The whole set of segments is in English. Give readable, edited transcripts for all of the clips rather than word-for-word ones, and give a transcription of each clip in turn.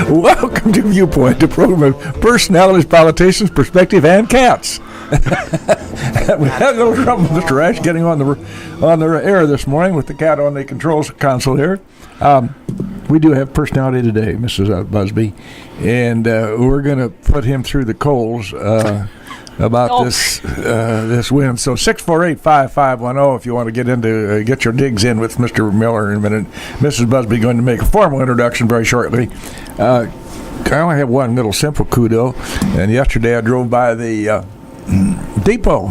Welcome to Viewpoint, the program of personalities, politicians, perspective, and cats. We had a little trouble with Mr. Ash getting on the air this morning with the cat on the controls console here. We do have personality today, Mrs. Busby, and we're going to put him through the coals about this win. So 648-5510 if you want to get into get your digs in with Mr. Miller in a minute. Mrs. Busby going to make a formal introduction very shortly. I only have one little simple kudo, and yesterday I drove by the depot.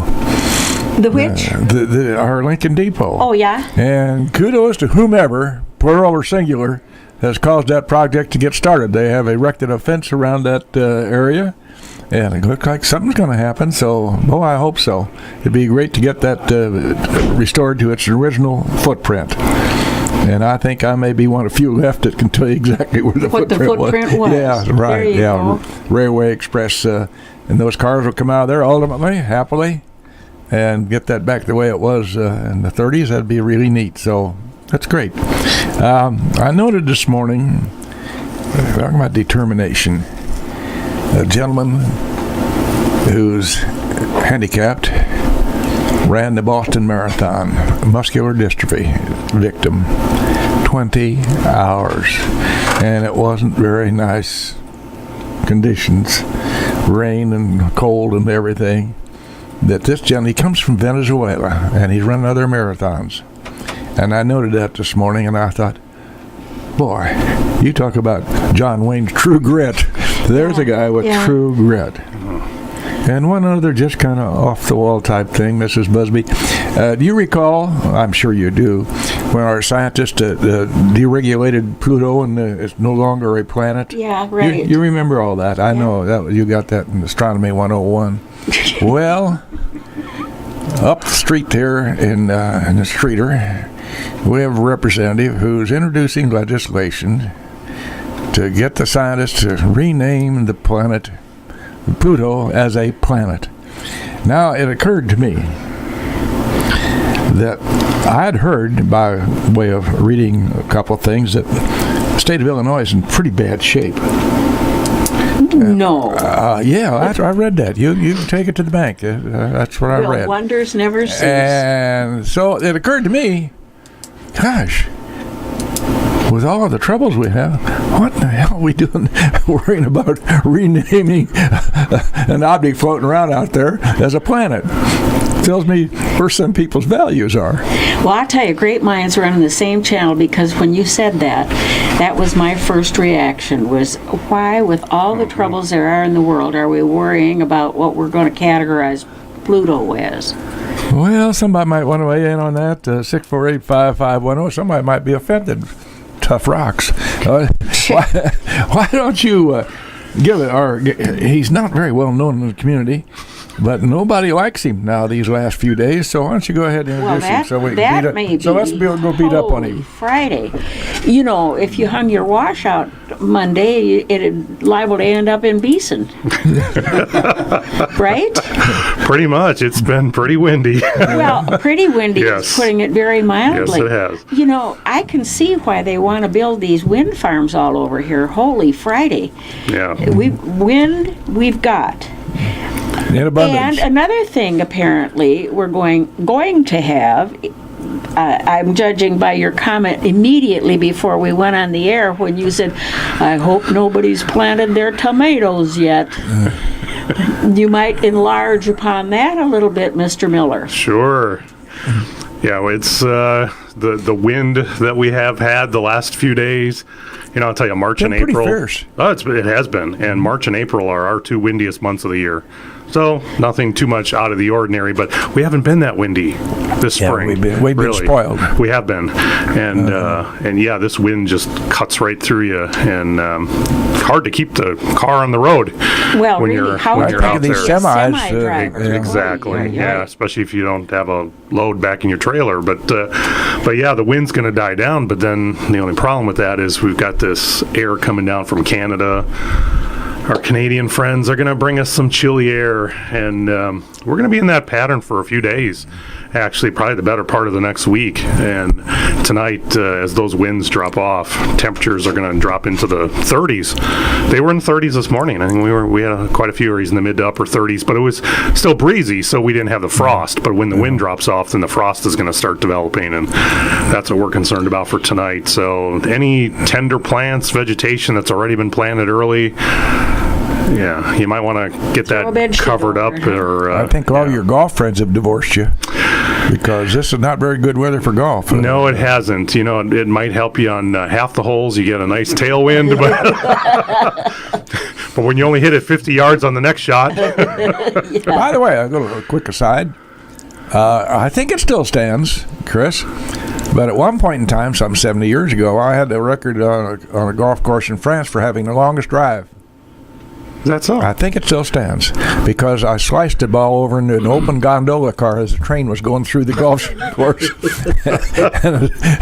The which? Our Lincoln Depot. Oh, yeah? And kudos to whomever, plural or singular, has caused that project to get started. They have erected a fence around that area, and it looks like something's going to happen, so, I hope so. It'd be great to get that restored to its original footprint. And I think I may be one of few left that can tell you exactly where the footprint was. Yeah, right. Go. Railway Express, and those cars will come out of there ultimately, happily, and get that back the way it was in the 30s. That'd be really neat. So that's great. I noted this morning, talking about determination, a gentleman who's handicapped ran the Boston Marathon, muscular dystrophy victim, 20 hours, and it wasn't very nice conditions, rain and cold and everything. That this gentleman, he comes from Venezuela, and he's run other marathons, and I noted that this morning, and I thought, boy, you talk about John Wayne's true grit. There's a guy with true grit. And one other just kind of off-the-wall type thing, Mrs. Busby. Do you recall, I'm sure you do, when our scientists deregulated Pluto and it's no longer a planet? Yeah, right. You remember all that. I know. That you got that in Astronomy 101. Well, up the street there in the streeter, we have a representative who's introducing legislation to get the scientists to rename the planet Pluto as a planet. Now, it occurred to me that I had heard, by way of reading a couple of things, that the state of Illinois is in pretty bad shape. No. I read that. You can take it to the bank. That's what I read. Wonders never cease. And so it occurred to me, gosh, with all of the troubles we have, what the hell are we doing worrying about renaming an object floating around out there as a planet? Tells me where some people's values are. Well, I'll tell you, great minds run on the same channel, because when you said that, that was my first reaction, was why, with all the troubles there are in the world, are we worrying about what we're going to categorize Pluto as? Well, somebody might want to weigh in on that. 648-5510. Somebody might be offended. Tough rocks. Why don't you give it? He's not very well known in the community, but nobody likes him now these last few days. So why don't you go ahead and introduce him? So we can beat up. So let's go beat up on him. Friday. You know, if you hung your wash out Monday, it'd liable to end up in Beeson. Right? Pretty much. It's been pretty windy. Well, pretty windy is putting it very mildly. Yes, it has. You know, I can see why they want to build these wind farms all over here. Holy Friday. Yeah. We've got. In abundance. And another thing, apparently, we're going to have, I'm judging by your comment immediately before we went on the air when you said, I hope nobody's planted their tomatoes yet. You might enlarge upon that a little bit, Mr. Miller. Sure. Yeah, it's the wind that we have had the last few days. You know, I'll tell you, March and April. Fierce. It has been. And March and April are our two windiest months of the year. So nothing too much out of the ordinary, but we haven't been that windy this spring. We've been spoiled. We have been, and this wind just cuts right through you, and hard to keep the car on the road. Well, when really, you're out these there. semis. Exactly. Yeah, especially if you don't have a load back in your trailer. But yeah, the wind's going to die down. But then the only problem with that is we've got this air coming down from Canada, our Canadian friends are going to bring us some chilly air, and we're going to be in that pattern for a few days. Actually, probably the better part of the next week. And tonight, as those winds drop off, temperatures are going to drop into the 30s. They were in the 30s this morning. I think we had quite a few areas in the mid to upper 30s, but it was still breezy, so we didn't have the frost. But when the wind drops off, then the frost is going to start developing, and that's what we're concerned about for tonight. So any tender plants, vegetation that's already been planted early, yeah, you might want to get that covered up. Or I think all your golf friends have divorced you, because this is not very good weather for golf. No, it hasn't. You know, it might help you on half the holes. You get a nice tailwind, but when you only hit it 50 yards on the next shot. By the way, I'll go a quick aside. I think it still stands, Chris. But at one point in time, some 70 years ago, I had the record on a golf course in France for having the longest drive. Is that so? I think it still stands, because I sliced the ball over into an open gondola car as the train was going through the golf course.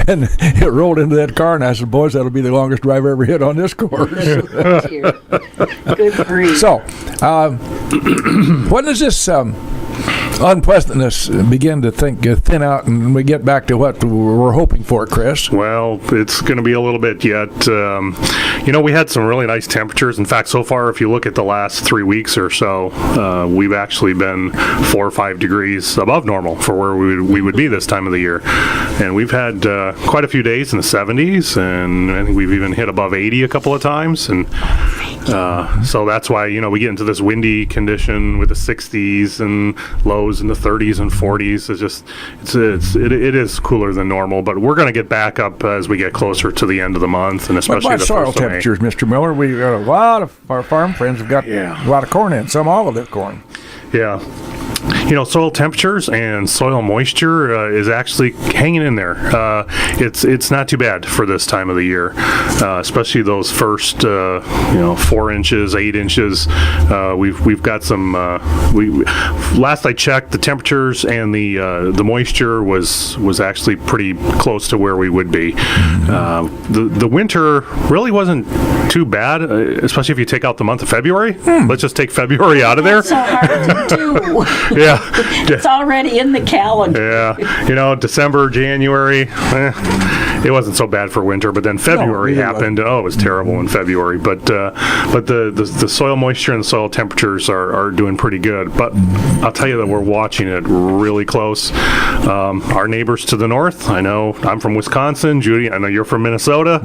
and it rolled into that car, and I said, boys, that'll be the longest drive I ever hit on this course. Good grief. So, when does this unpleasantness begin to thin out, and we get back to what we're hoping for, Chris? Well, it's going to be a little bit yet. We had some really nice temperatures. In fact, so far, if you look at the last 3 weeks or so, we've actually been 4 or 5 degrees above normal for where we would be this time of the year. And we've had quite a few days in the 70s, and I think we've even hit above 80 a couple of times. And so that's why, we get into this windy condition with the 60s and lows in the 30s and 40s. It is cooler than normal, but we're going to get back up as we get closer to the end of the month, and especially but the soil first of May. temperatures, Mr. Miller, we got a lot of our farm friends have got a lot of corn in, some all of it corn. Yeah. Soil temperatures and soil moisture is actually hanging in there. It's not too bad for this time of the year, especially those first 4 inches, 8 inches. We've got some. Last I checked, the temperatures and the moisture was actually pretty close to where we would be. The winter really wasn't too bad, especially if you take out the month of February. Let's just take February out of there. That's so hard to do. Yeah. It's already in the calendar. Yeah. December, January, it wasn't so bad for winter, but then February happened. Oh, it was terrible in February. But the soil moisture and the soil temperatures are doing pretty good. But I'll tell you that we're watching it really close. Our neighbors to the north, I know I'm from Wisconsin. Judy, I know you're from Minnesota.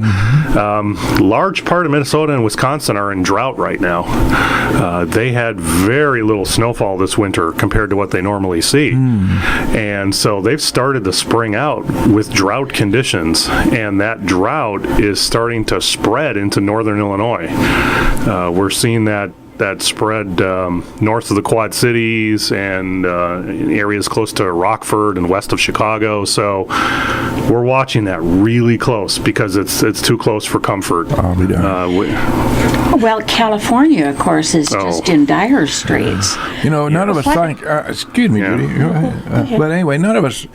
Large part of Minnesota and Wisconsin are in drought right now. They had very little snowfall this winter compared to what they normally see. And so they've started the spring out with drought conditions, and that drought is starting to spread into northern Illinois. We're seeing that spread north of the Quad Cities and in areas close to Rockford and west of Chicago. So we're watching that really close because it's too close for comfort. Well, California, of course, is just in dire straits. None of us think. Excuse me, Judy. But anyway, none of us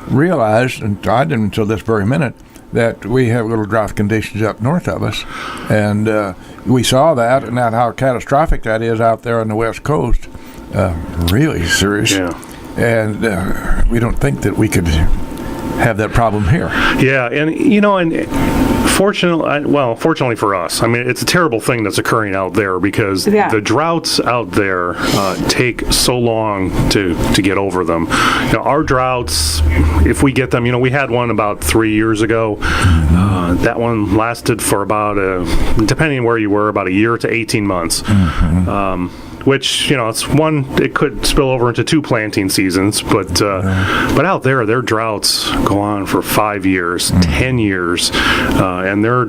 realized, and I didn't until this very minute, that we have little drought conditions up north of us, and we saw that, and how catastrophic that is out there on the West Coast. Really serious. Yeah. And we don't think that we could have that problem here. Yeah, and fortunately for us, I mean, it's a terrible thing that's occurring out there because the droughts out there take so long to get over them. Our droughts, if we get them, we had one about 3 years ago. That one lasted for about, depending on where you were, about a year to 18 months. Which, it could spill over into 2 planting seasons, but out there, their droughts go on for 5 years, 10 years, and they're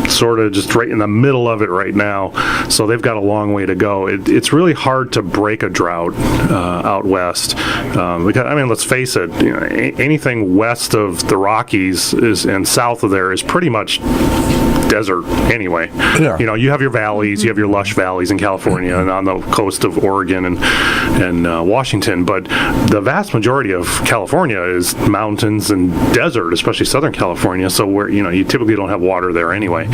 sort of just right in the middle of it right now, so they've got a long way to go. It's really hard to break a drought out west, because, let's face it, anything west of the Rockies and south of there is pretty much desert anyway. Yeah. You have your valleys, you have your lush valleys in California and on the coast of Oregon and Washington, but the vast majority of California is mountains and desert, especially Southern California, so where you typically don't have water there anyway.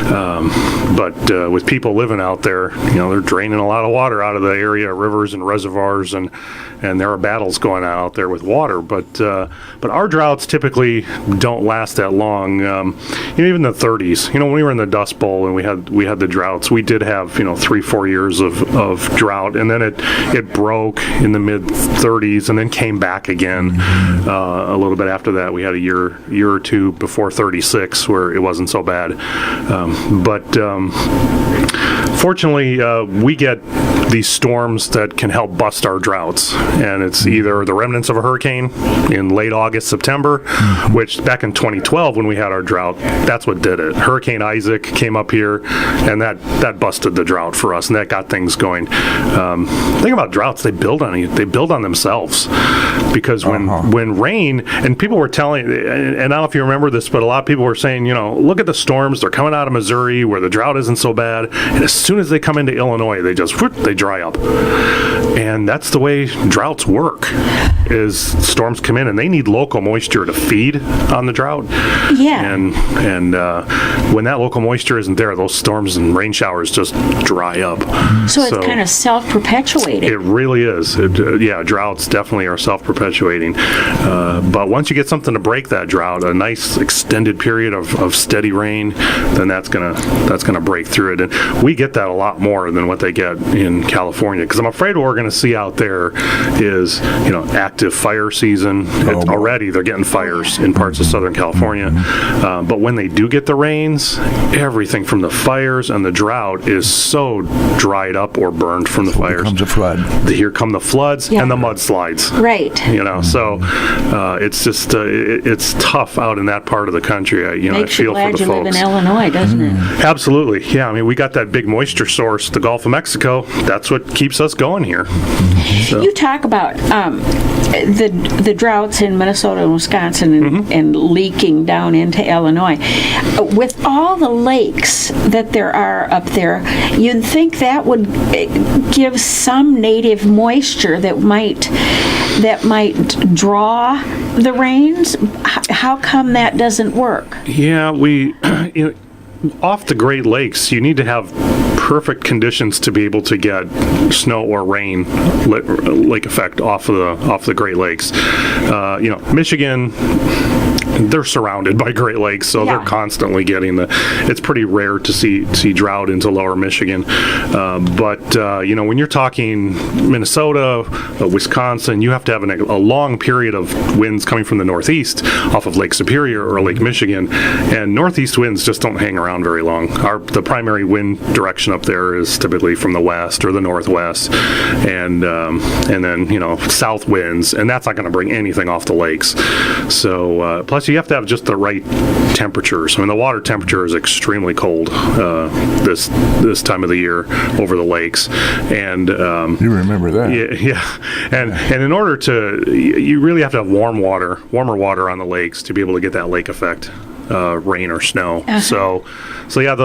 But with people living out there, they're draining a lot of water out of the area, rivers and reservoirs, and there are battles going on out there with water. But our droughts typically don't last that long. Even the 30s, when we were in the Dust Bowl and we had the droughts, we did have 3-4 years of drought, and then it broke in the mid 30s and then came back again a little bit after that. We had a year or two before 36 where it wasn't so bad. But fortunately, we get these storms that can help bust our droughts, and it's either the remnants of a hurricane in late August, September, which back in 2012 when we had our drought, that's what did it. Hurricane Isaac came up here, and that busted the drought for us, and that got things going. The thing about droughts, they build on themselves, because when rain, and people were telling, and I don't know if you remember this, but a lot of people were saying, look at the storms, they're coming out of Missouri where the drought isn't so bad, and as soon as they come into Illinois, they dry up. And that's the way droughts work, is storms come in and they need local moisture to feed on the drought. Yeah. And when that local moisture isn't there, those storms and rain showers just dry up. So it's kind of self-perpetuating. It really is. Droughts definitely are self-perpetuating. But once you get something to break that drought, a nice extended period of steady rain, then that's gonna break through it. And we get that a lot more than what they get in California, because I'm afraid what we're going to see out there is active fire season. Already they're getting fires in parts of Southern California, but when they do get the rains, everything from the fires and the drought is so dried up or burned from the fires. Here comes a flood. Here come the floods and the mudslides. Right. So it's just it's tough out in that part of the country. I Makes feel you glad for the you live folks. in Illinois, doesn't it? Absolutely. Yeah, I mean, we got that big moisture source, the Gulf of Mexico. That's what keeps us going here. So. You talk about the droughts in Minnesota and Wisconsin and leaking down into Illinois. With all the lakes that there are up there, you'd think that would give some native moisture that might draw the rains. How come that doesn't work? Yeah, we off the Great Lakes, you need to have perfect conditions to be able to get snow or rain lake effect off the Great Lakes. Michigan, they're surrounded by Great Lakes, so they're constantly getting it's pretty rare to see drought into lower Michigan. But when you're talking Minnesota, Wisconsin, you have to have a long period of winds coming from the northeast off of Lake Superior or Lake Michigan, and northeast winds just don't hang around very long. The primary wind direction up there is typically from the west or the northwest, and then south winds, and that's not going to bring anything off the lakes. So plus you have to have just the right temperatures. I mean, the water temperature is extremely cold this time of the year over the lakes, and you remember that? Yeah. And in order you really have to have warmer water on the lakes to be able to get that lake effect. Rain or snow. So yeah,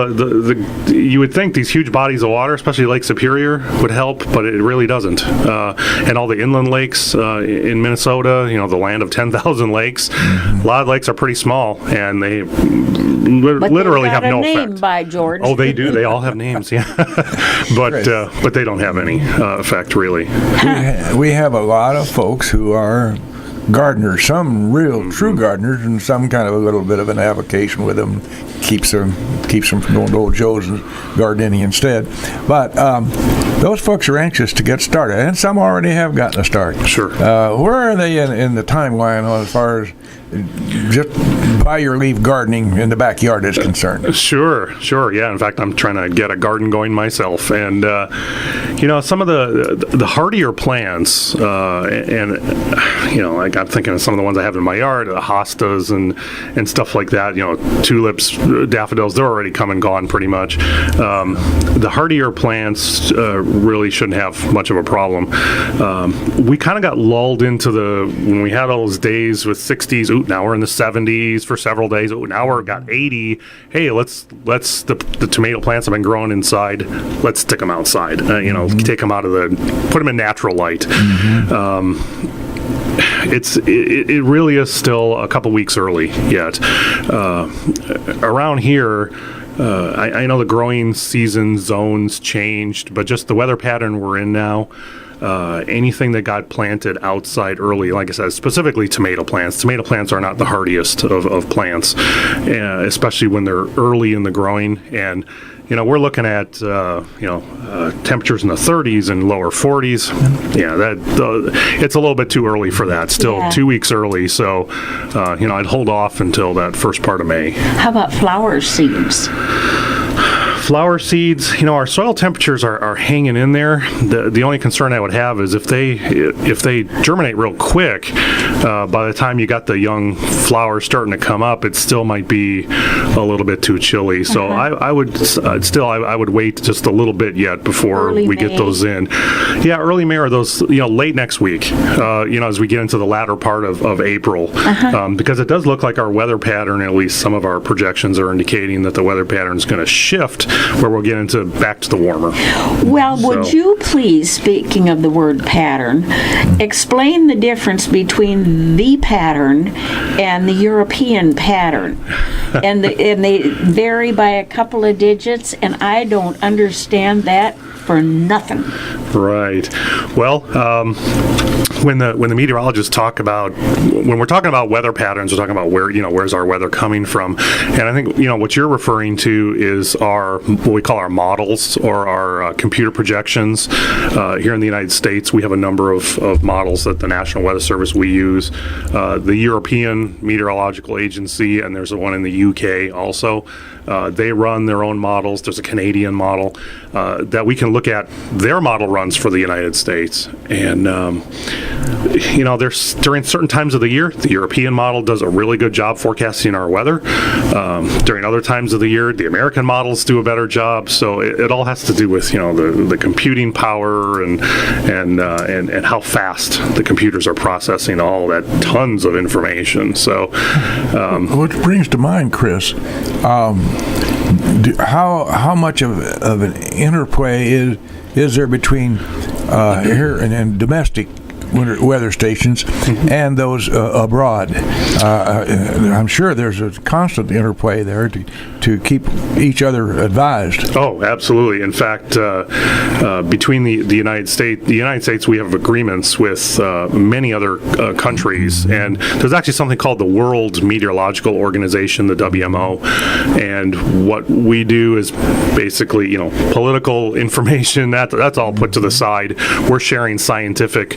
you would think these huge bodies of water, especially Lake Superior, would help, but it really doesn't. And all the inland lakes in Minnesota, the land of 10,000 lakes, a lot of lakes are pretty small, and they literally have no effect. Name by George. Oh, they do. They all have names, yeah. But they don't have any effect really. We have a lot of folks who are gardeners, some real true gardeners, and some kind of a little bit of an avocation with them keeps them from going to old Joe's and gardening instead. But those folks are anxious to get started, and some already have gotten a start. Sure. Where are they in the timeline as far as just by your leave gardening in the backyard is concerned? Sure. Yeah. In fact, I'm trying to get a garden going myself, and some of the hardier plants, and I'm thinking of some of the ones I have in my yard, the hostas and stuff like that. Tulips, daffodils, they're already come and gone pretty much. The hardier plants really shouldn't have much of a problem. We kind of got lulled into when we had all those days with 60s. Ooh, now we're in the 70s for several days. Ooh, now we're got 80. Hey, the tomato plants have been growing inside. Let's stick them outside. Take them out put them in natural light. It really is still a couple weeks early yet. Around here, I know the growing season zones changed, but just the weather pattern we're in now, anything that got planted outside early, like I said, specifically tomato plants. Tomato plants are not the hardiest of plants, especially when they're early in the growing. And we're looking at temperatures in the 30s and lower 40s. Yeah, it's a little bit too early for that. Still 2 weeks early, so I'd hold off until that first part of May. How about flower seeds? Flower seeds, our soil temperatures are hanging in there. The only concern I would have is if they germinate real quick, by the time you got the young flowers starting to come up, it still might be a little bit too chilly. So I would wait just a little bit yet before we get those in. Yeah, early May or those late next week. As we get into the latter part of April, because it does look like our weather pattern, at least some of our projections are indicating that the weather pattern is going to shift, where we'll get into back to the warmer. Well, would you please, speaking of the word pattern, explain the difference between the pattern and the European pattern? And they vary by a couple of digits, and I don't understand that for nothing. Right. Well, when the meteorologists talk about, when we're talking about weather patterns, we're talking about where's our weather coming from. And I think what you're referring to is what we call our models, or our computer projections. Here in the United States, we have a number of models that the National Weather Service we use. The European Meteorological Agency, and there's one in the UK also. They run their own models. There's a Canadian model that we can look at their model runs for the United States. And, there's during certain times of the year, the European model does a really good job forecasting our weather. During other times of the year, the American models do a better job. So it all has to do with, the computing power and how fast the computers are processing all that tons of information. So, which brings to mind, Chris, how much of an interplay is there between here and domestic weather stations and those abroad? I'm sure there's a constant interplay there to keep each other advised. Oh, absolutely. In fact, between the United States, we have agreements with many other countries, and there's actually something called the World Meteorological Organization, the WMO, and what we do is basically, political information, that's all put to the side. We're sharing scientific,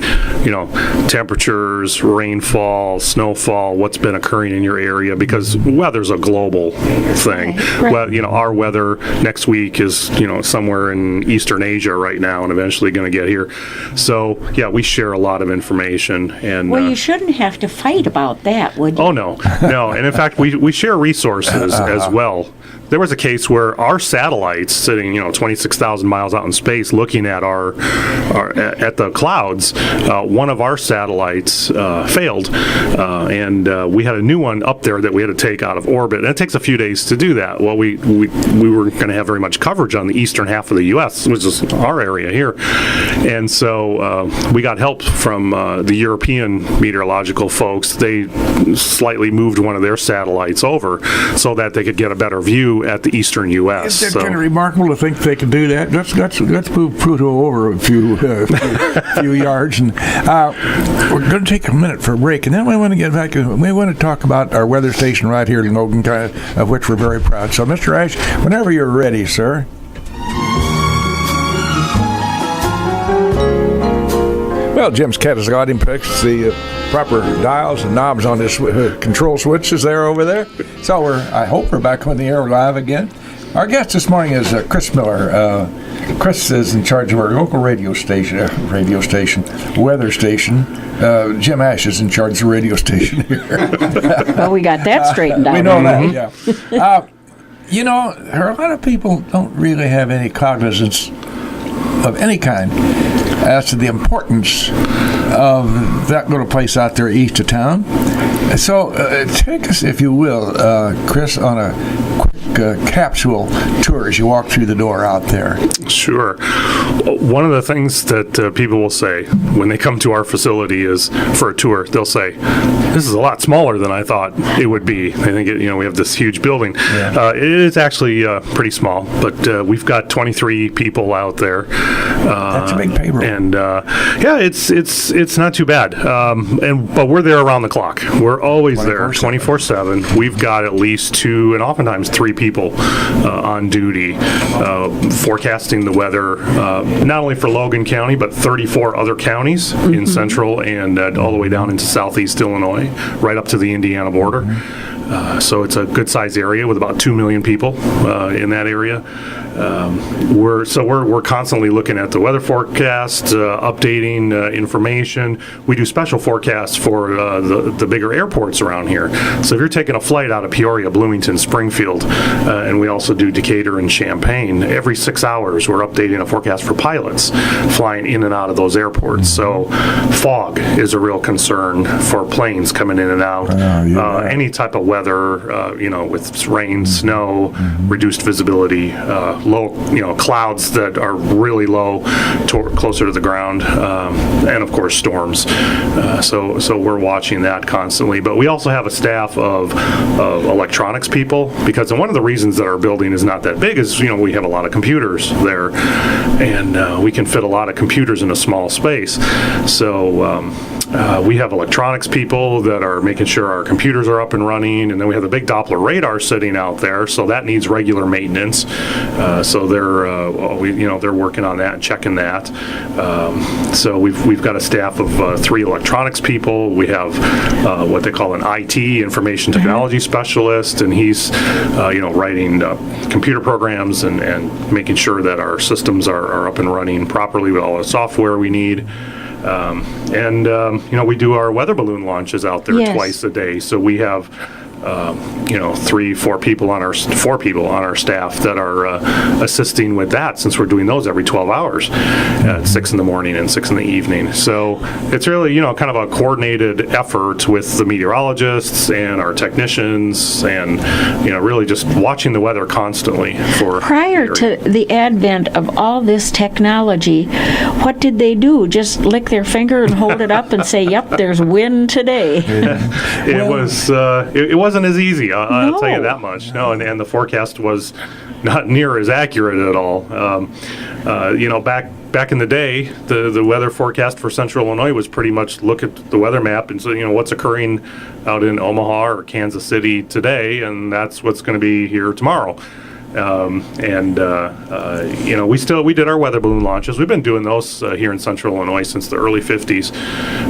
temperatures, rainfall, snowfall, what's been occurring in your area, because weather's a global thing. Right. Well, our weather next week is, somewhere in Eastern Asia right now, and eventually going to get here. So, yeah, we share a lot of information. And well, you shouldn't have to fight about that, would you? Oh, no. And in fact, we share resources as well. There was a case where our satellites sitting, 26,000 miles out in space, looking at at the clouds, one of our satellites failed, and we had a new one up there that we had to take out of orbit. And it takes a few days to do that. Well, we weren't going to have very much coverage on the eastern half of the U.S., which is our area here, and so we got help from the European meteorological folks. They slightly moved one of their satellites over so that they could get a better view at the eastern U.S. It's kind of remarkable to think they could do that. Let's move Pluto over a few yards, and we're going to take a minute for a break, and then we want to get back. We want to talk about our weather station right here in Logan, of which we're very proud. So, Mr. Ash, whenever you're ready, sir. Well, Jim's cat has got him fixed the proper dials and knobs on this control switches there over there. So I hope we're back on the air live again. Our guest this morning is Chris Miller. Chris is in charge of our local radio station, weather station. Jim Ash is in charge of the radio station here. Well, we got that straightened out. We know that, yeah. There are a lot of people don't really have any cognizance of any kind as to the importance of that little place out there east of town. So take us, if you will, Chris, on a quick capsule tour as you walk through the door out there. Sure. one of the things that people will say when they come to our facility is for a tour, they'll say, "This is a lot smaller than I thought it would be." I think we have this huge building. Yeah. It is actually pretty small, but we've got 23 people out there. That's a big payroll. And it's not too bad. But we're there around the clock. We're always there 24/7. We've got at least 2 and oftentimes 3 people on duty forecasting the weather, not only for Logan County, but 34 other counties in central and all the way down into southeast Illinois, right up to the Indiana border. So it's a good-sized area with about 2 million people in that area. We're constantly looking at the weather forecast, updating information. We do special forecasts for the bigger airports around here. So if you're taking a flight out of Peoria, Bloomington, Springfield, and we also do Decatur and Champaign, every 6 hours we're updating a forecast for pilots flying in and out of those airports. So fog is a real concern for planes coming in and out. Any type of weather, with rain, snow, reduced visibility, low, clouds that are really low, closer to the ground, and of course storms. So we're watching that constantly. But we also have a staff of electronics people, because one of the reasons that our building is not that big is we have a lot of computers there, and we can fit a lot of computers in a small space. So we have electronics people that are making sure our computers are up and running, and then we have the big Doppler radar sitting out there, so that needs regular maintenance. So they're working on that and checking that. So we've got a staff of 3 electronics people. We have what they call an IT, information technology specialist, and he's writing computer programs and making sure that our systems are up and running properly with all the software we need. We do our weather balloon launches out there twice a day. So we have 4 people on our staff that are assisting with that, since we're doing those every 12 hours at 6 in the morning and 6 in the evening. So it's really, kind of a coordinated effort with the meteorologists and our technicians, and, really just watching the weather constantly. Prior to the advent of all this technology, what did they do? Just lick their finger and hold it up and say, "Yep, there's wind today." It wasn't as easy, I'll tell you that much. No, and the forecast was not near as accurate at all. Back in the day, the weather forecast for Central Illinois was pretty much look at the weather map and say, what's occurring out in Omaha or Kansas City today, and that's what's going to be here tomorrow. We did our weather balloon launches. We've been doing those here in Central Illinois since the early 50s.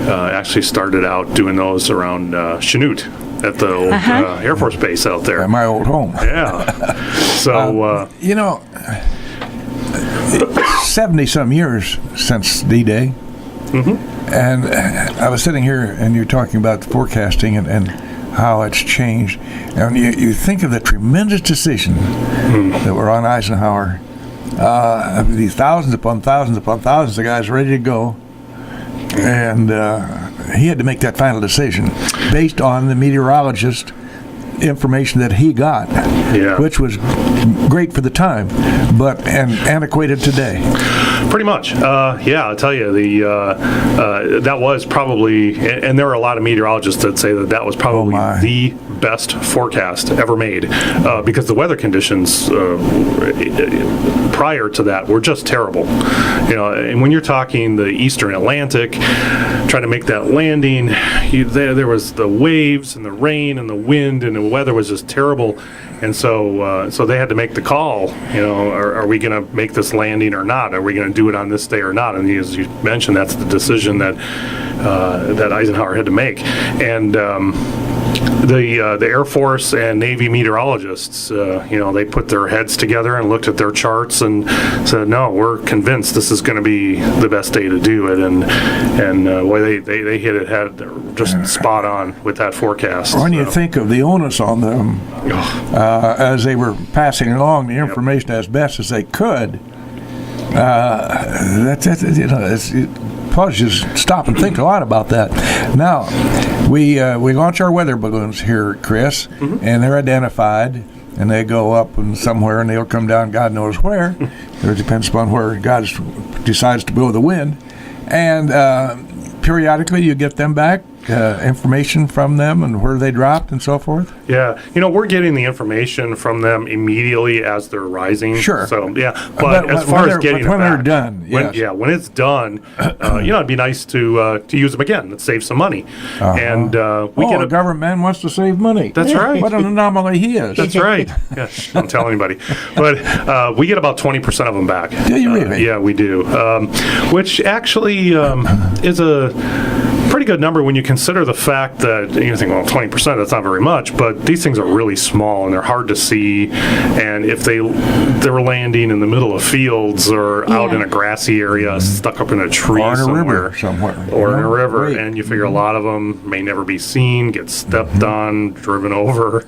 Actually started out doing those around Chanute at the old Air Force Base out there. At my old home. Yeah. So, 70-some years since D-Day. And I was sitting here, and you're talking about the forecasting and how it's changed. And you think of the tremendous decision that were on Eisenhower. These thousands upon thousands upon thousands of guys ready to go. And he had to make that final decision based on the meteorologist information that he got, which was great for the time, but antiquated today. Pretty much. I'll tell you, that was probably, and there are a lot of meteorologists that say that was probably the best forecast ever made, because the weather conditions prior to that were just terrible. And when you're talking the Eastern Atlantic, trying to make that landing, there was the waves and the rain and the wind, and the weather was just terrible. And so they had to make the call, are we going to make this landing or not? Are we going to do it on this day or not? And as you mentioned, that's the decision that Eisenhower had to make. And the Air Force and Navy meteorologists, they put their heads together and looked at their charts and said, no, we're convinced this is going to be the best day to do it. And they hit it just spot on with that forecast. When you think of the onus on them as they were passing along the information as best as they could, you stop and think a lot about that. Now, we launch our weather balloons here, Chris, and they're identified, and they go up and somewhere, and they'll come down God knows where. It depends upon where God's decides to blow the wind. And periodically you get them back, information from them and where they dropped and so forth? Yeah. We're getting the information from them immediately as they're rising. Sure. So, yeah. But as far as getting when it back, they're done, yes. When it's done, it'd be nice to use them again. Let's save some money. And the government man wants to save money. That's right. What an anomaly he is. That's right. Yeah, don't tell anybody. But we get about 20% of them back. Do you really? Yeah, we do. Which actually is a pretty good number when you consider the fact that you think, well, 20%, that's not very much, but these things are really small and they're hard to see. And if they're landing in the middle of fields or out in a grassy area, stuck up in a tree or in somewhere, a river somewhere, or in a river, and you figure a lot of them may never be seen, get stepped on, driven over.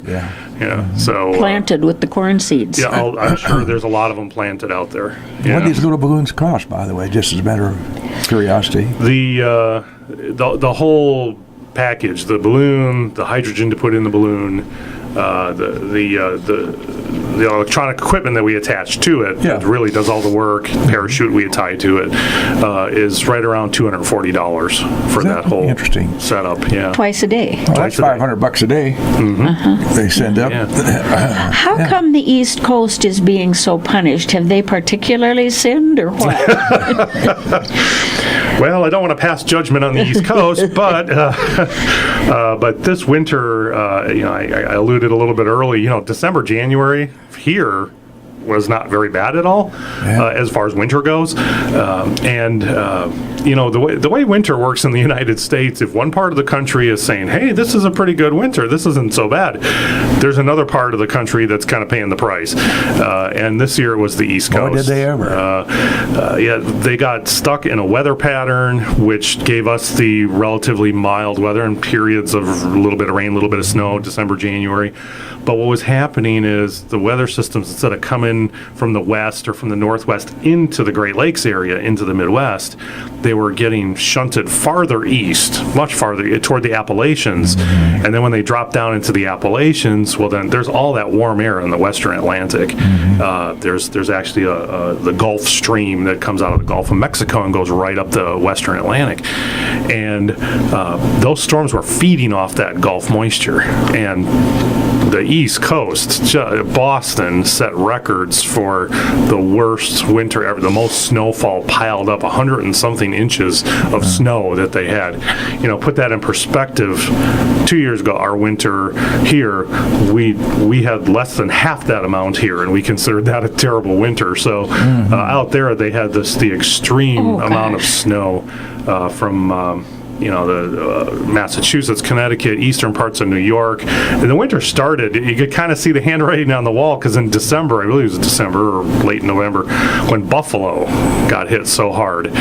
So planted with the corn seeds. Yeah, I'm sure there's a lot of them planted out there. What do these little balloons cost, by the way, just as a matter of curiosity? The whole package, the balloon, the hydrogen to put in the balloon, the electronic equipment that we attach to it that really does all the work, parachute we tie to it, is right around $240 for that whole setup. Yeah, twice a day. Well, that's $500 a day. They send up. Yeah. How come the East Coast is being so punished? Have they particularly sinned, or what? Well, I don't want to pass judgment on the East Coast, but this winter, I alluded a little bit early. December, January here was not very bad at all as far as winter goes. The way winter works in the United States, if one part of the country is saying, hey, this is a pretty good winter, this isn't so bad, there's another part of the country that's kind of paying the price. And this year it was the East Coast. Boy, did they ever. They got stuck in a weather pattern, which gave us the relatively mild weather and periods of a little bit of rain, a little bit of snow, December, January. But what was happening is the weather systems, instead of coming from the west or from the northwest into the Great Lakes area, into the Midwest, they were getting shunted farther east, much farther, toward the Appalachians. And then when they dropped down into the Appalachians, well, then there's all that warm air in the western Atlantic. There's actually the Gulf Stream that comes out of the Gulf of Mexico and goes right up the western Atlantic. And those storms were feeding off that Gulf moisture. And the East Coast, Boston, set records for the worst winter ever, the most snowfall piled up, 100 and something inches of snow that they had. Put that in perspective. 2 years ago, our winter here, we had less than half that amount here, and we considered that a terrible winter. So out there, they had the extreme amount of snow from the Massachusetts, Connecticut, eastern parts of New York. And the winter started, you could kind of see the handwriting on the wall, because in December, I believe it was December or late November, when Buffalo got hit so hard,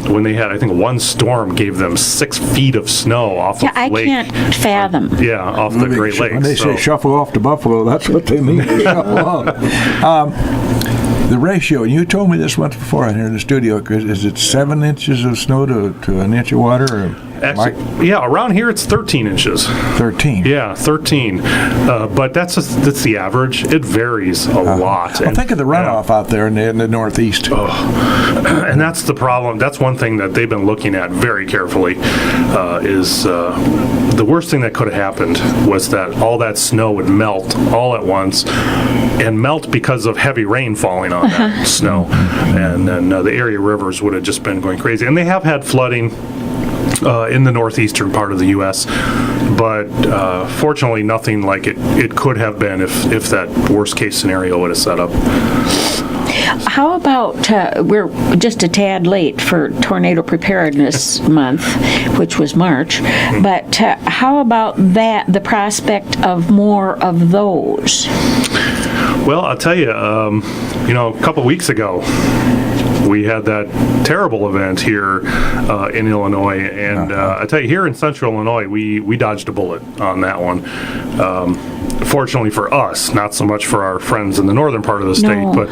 when they had, I think, one storm gave them 6 feet of snow off of I Lake. can't fathom. Off the Great Lakes. When they say shuffle off to Buffalo, that's what they mean, shuffle off. The ratio, and you told me this once before in here in the studio, is it 7 inches of snow to an inch of water? Or Actually, around here it's 13 inches. 13? Yeah, 13. But that's the average. It varies a lot. Well, think of the runoff out there in the Northeast. And that's the problem. That's one thing that they've been looking at very carefully, is the worst thing that could have happened was that all that snow would melt all at once, and melt because of heavy rain falling on that snow. And then the area rivers would have just been going crazy. And they have had flooding in the northeastern part of the U.S., but fortunately nothing like it could have been if that worst case scenario would have set up. How about, we're just a tad late for Tornado Preparedness Month, which was March, but how about the prospect of more of those? Well, I'll tell you, a couple weeks ago, we had that terrible event here in Illinois, and I tell you, here in Central Illinois, we dodged a bullet on that one. Fortunately for us, not so much for our friends in the northern part of the state, but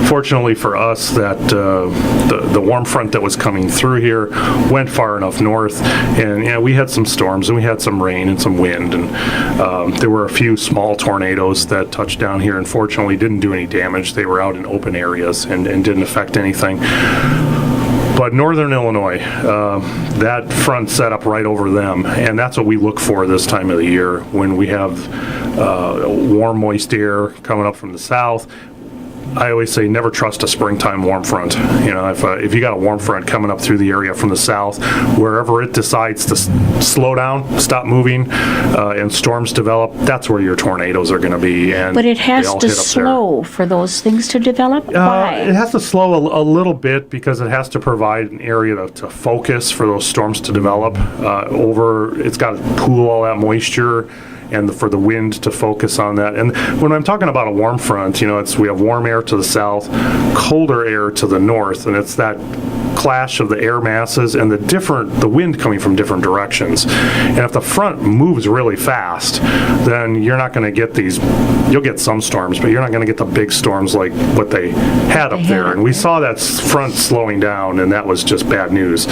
fortunately for us that the warm front that was coming through here went far enough north, and we had some storms and we had some rain and some wind, and there were a few small tornadoes that touched down here and fortunately didn't do any damage. They were out in open areas and didn't affect anything. everything. But northern Illinois, that front set up right over them, and that's what we look for this time of the year when we have warm, moist air coming up from the south. I always say never trust a springtime warm front. You know, if you got a warm front coming up through the area from the south, wherever it decides to slow down, stop moving, and storms develop, that's where your tornadoes are going to be. And but it has to slow for those things to develop? Why? It has to slow a little bit because it has to provide an area to focus for those storms to develop. It's got to pool all that moisture, and for the wind to focus on that. And when I'm talking about a warm front, you know, we have warm air to the south, colder air to the north, and it's that clash of the air masses and the wind coming from different directions. And if the front moves really fast, then you're not going to get you'll get some storms, but you're not going to get the big storms like what they had up there. And we saw that front slowing down, and that was just bad news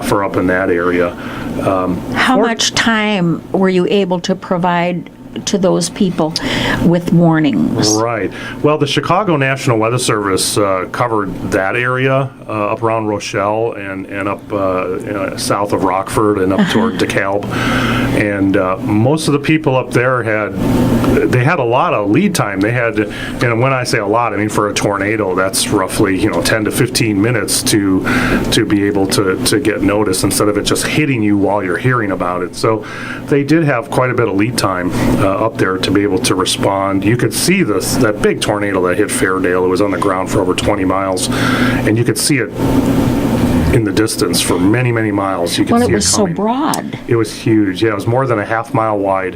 for up in that area. How much time were you able to provide to those people with warnings? Right. Well, the Chicago National Weather Service covered that area up around Rochelle and up south of Rockford and up toward DeKalb. And most of the people up there had a lot of lead time. They had, and when I say a lot, I mean for a tornado, that's roughly 10 to 15 minutes to be able to get notice instead of it just hitting you while you're hearing about it. So they did have quite a bit of lead time up there to be able to respond. You could see that big tornado that hit Fairdale. It was on the ground for over 20 miles, and you could see it in the distance for many, many miles. You could see it coming. It was so broad. It was huge. Yeah, it was more than a half-mile wide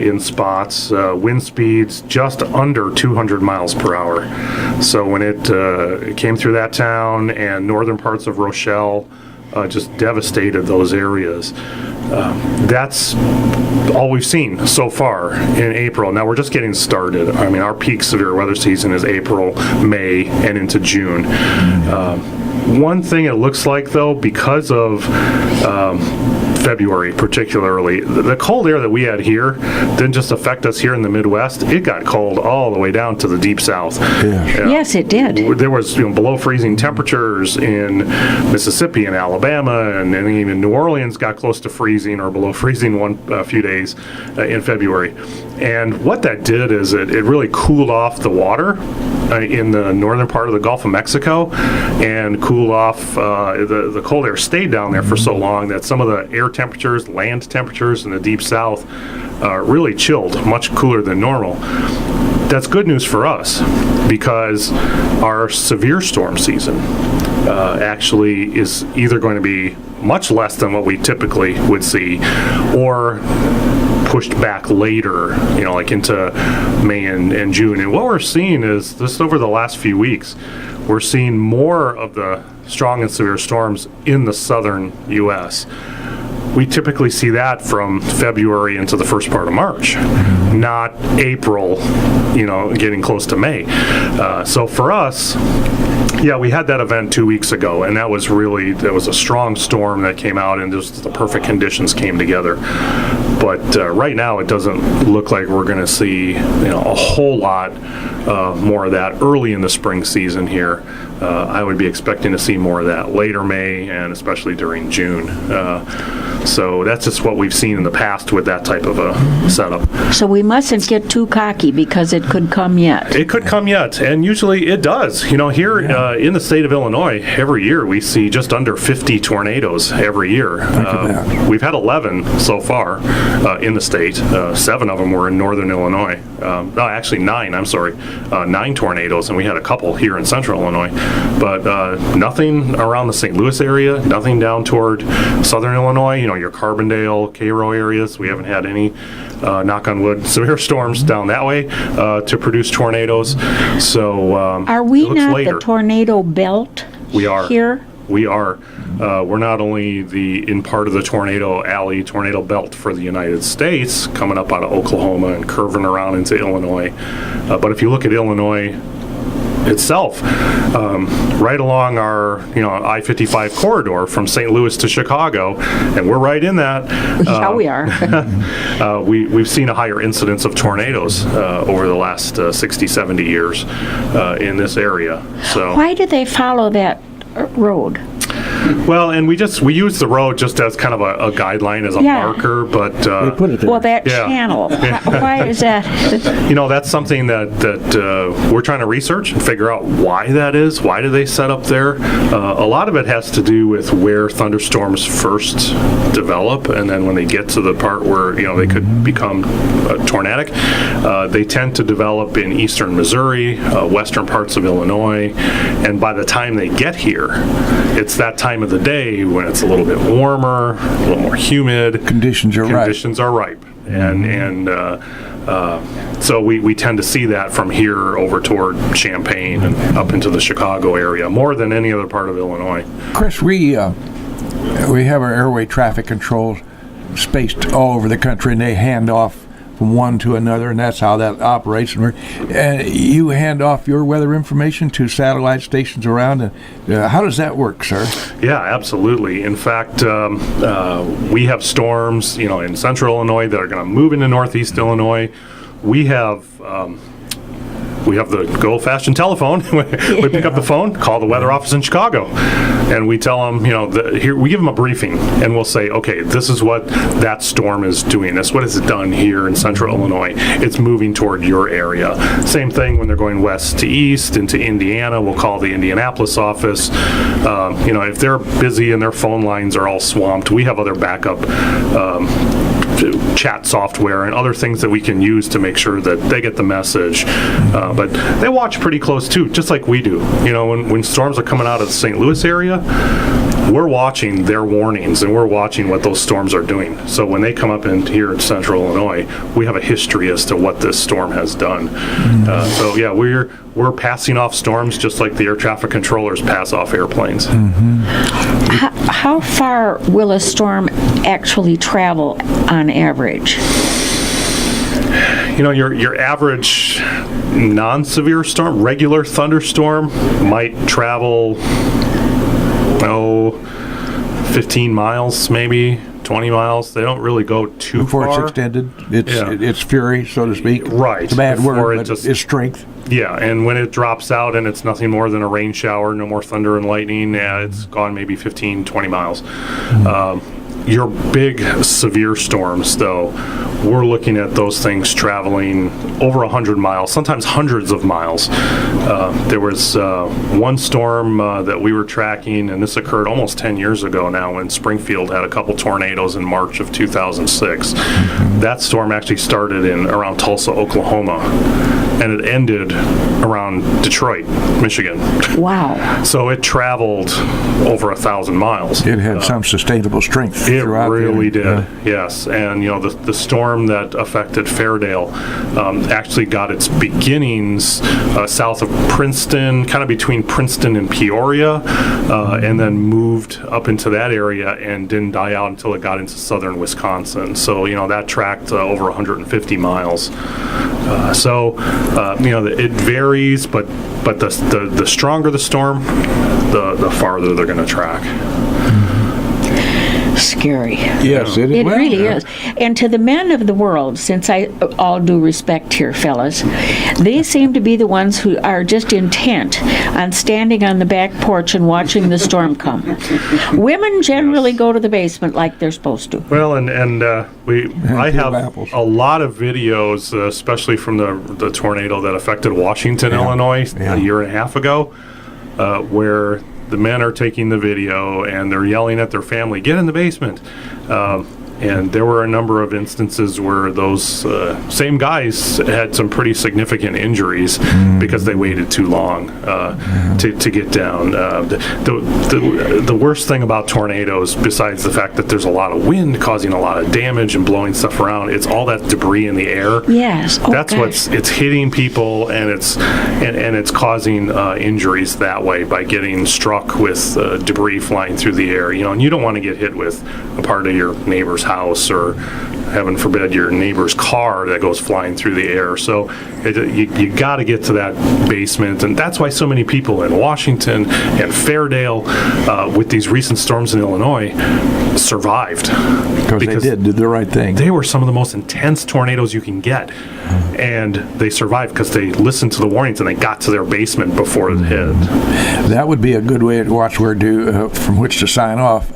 in spots. Wind speeds just under 200 miles per hour. So when it came through that town and northern parts of Rochelle, just devastated those areas. That's all we've seen so far in April. Now we're just getting started. I mean, our peak severe weather season is April, May, and into June. One thing it looks like, though, because of February particularly, the cold air that we had here didn't just affect us here in the Midwest. It got cold all the way down to the deep south. Yeah. Yes, it did. There was below freezing temperatures in Mississippi and Alabama, and even New Orleans got close to freezing or below freezing a few days in February. And what that did is it really cooled off the water in the northern part of the Gulf of Mexico and cooled off, the cold air stayed down there for so long that some of the air temperatures, land temperatures in the deep south really chilled, much cooler than normal. That's good news for us because our severe storm season actually is either going to be much less than what we typically would see or pushed back later, like into May and June. And what we're seeing is just over the last few weeks, we're seeing more of the strong and severe storms in the southern U.S. We typically see that from February into the first part of March, not April, getting close to May. So for us, yeah, we had that event 2 weeks ago, and that was a strong storm that came out, and just the perfect conditions came together. But right now, it doesn't look like we're going to see a whole lot more of that early in the spring season here. I would be expecting to see more of that later May and especially during June. So that's just what we've seen in the past with that type of a setup. So we mustn't get too cocky because it could come yet. It could come yet, and usually it does. Here in the state of Illinois, every year we see just under 50 tornadoes every year. We've had 11 so far in the state. 7 of them were in northern Illinois. No, actually 9, I'm sorry. 9 tornadoes, and we had a couple here in central Illinois. But nothing around the St. Louis area, nothing down toward southern Illinois, your Carbondale, Cairo areas. We haven't had any, knock on wood, severe storms down that way to produce tornadoes. So are we not later. The tornado belt we are. Here? We are. We're not only in part of the tornado alley, tornado belt for the United States, coming up out of Oklahoma and curving around into Illinois. But if you look at Illinois itself, right along our I-55 corridor from St. Louis to Chicago, and we're right in that. Yeah, we are. We've seen a higher incidence of tornadoes over the last 60, 70 years in this area. So why do they follow that road? Well, and we use the road just as kind of a guideline, as a marker, but We put it there. Well, that channel. Why is that? that's something that we're trying to research and figure out why that is. Why do they set up there? A lot of it has to do with where thunderstorms first develop, and then when they get to the part where they could become tornadic, they tend to develop in eastern Missouri, western parts of Illinois, and by the time they get here, it's that time of the day when it's a little bit warmer, a little more humid. Conditions are ripe. And so we tend to see that from here over toward Champaign and up into the Chicago area more than any other part of Illinois. Chris, we have our airway traffic controls spaced all over the country, and they hand off from one to another, and that's how that operates. And you hand off your weather information to satellite stations around. How does that work, sir? Yeah, absolutely. In fact, we have storms, in central Illinois that are going to move into northeast Illinois. We have the good old-fashioned telephone. We pick up the phone, call the weather office in Chicago, and we tell them, here we give them a briefing, and we'll say, okay, this is what that storm is doing. This is what it's done here in central Illinois. It's moving toward your area. Same thing when they're going west to east into Indiana. We'll call the Indianapolis office. If they're busy and their phone lines are all swamped, we have other backup chat software and other things that we can use to make sure that they get the message. But they watch pretty close too, just like we do. When storms are coming out of the St. Louis area, we're watching their warnings and we're watching what those storms are doing. So when they come up in here in central Illinois, we have a history as to what this storm has done. So yeah, we're passing off storms just like the air traffic controllers pass off airplanes. How far will a storm actually travel on average? Your average non-severe storm, regular thunderstorm, might travel 15 miles, maybe 20 miles. They don't really go too before far. It's extended. Its fury, so to speak. Right. It's a bad word, but its strength. Yeah, and when it drops out and it's nothing more than a rain shower, no more thunder and lightning, it's gone maybe 15, 20 miles. Your big severe storms, though, we're looking at those things traveling over 100 miles, sometimes hundreds of miles. There was one storm that we were tracking, and this occurred almost 10 years ago now, when Springfield had a couple tornadoes in March of 2006. That storm actually started around Tulsa, Oklahoma, and it ended around Detroit, Michigan. Wow. So it traveled over 1,000 miles. It had some sustainable strength. It really did, yeah. Yes. And, the storm that affected Fairdale actually got its beginnings south of Princeton, kind of between Princeton and Peoria, and then moved up into that area and didn't die out until it got into southern Wisconsin. So, that tracked over 150 miles. It varies, but the stronger the storm, the farther they're going to track. Scary. Yes, it is. It really is. And to the men of the world, since all due respect here, fellas, they seem to be the ones who are just intent on standing on the back porch and watching the storm come. Women generally go to the basement like they're supposed to. Well, I have a lot of videos, especially from the tornado that affected Washington, Illinois, a year and a half ago, where the men are taking the video and they're yelling at their family, "Get in the basement." And there were a number of instances where those same guys had some pretty significant injuries because they waited too long to get down. The worst thing about tornadoes, besides the fact that there's a lot of wind causing a lot of damage and blowing stuff around, it's all that debris in the air. Yes. That's it's hitting people, and it's causing injuries that way by getting struck with debris flying through the air. And you don't want to get hit with a part of your neighbor's house house, or heaven forbid, your neighbor's car that goes flying through the air. So you got to get to that basement, and that's why so many people in Washington and Fairdale, with these recent storms in Illinois, survived. Because they did the right thing. They were some of the most intense tornadoes you can get, and they survived because they listened to the warnings and they got to their basement before it hit. That would be a good way to watch from which to sign off.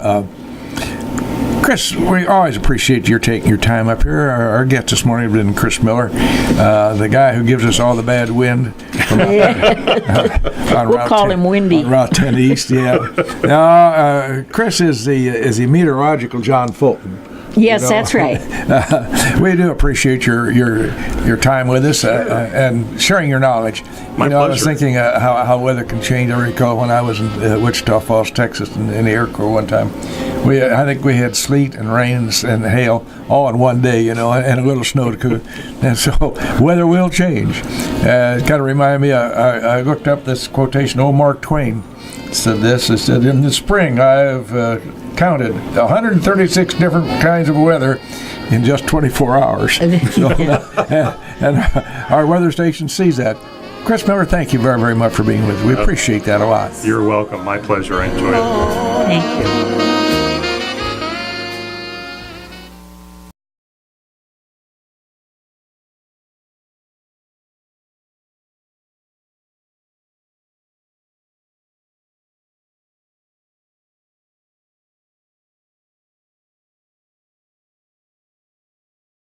Chris, we always appreciate your taking your time up here. Our guest this morning has been Chris Miller, the guy who gives us all the bad wind. We'll call him Windy. On Route 10 East, yeah. Now, Chris is the meteorological John Fulton. Yes, that's right. We do appreciate your time with us and sharing your knowledge. My pleasure. I was thinking how weather can change. I recall when I was in Wichita Falls, Texas, in the Air Corps one time. I think we had sleet and rain and hail all in one day, and a little snow too. And so weather will change. It kind of reminded me. I looked up this quotation. Old Mark Twain said this. It said, "In the spring, I've counted 136 different kinds of weather in just 24 hours." So, and our weather station sees that. Chris Miller, thank you very, very much for being with us. We appreciate that a lot. You're welcome. My pleasure. I enjoyed it. Thank you.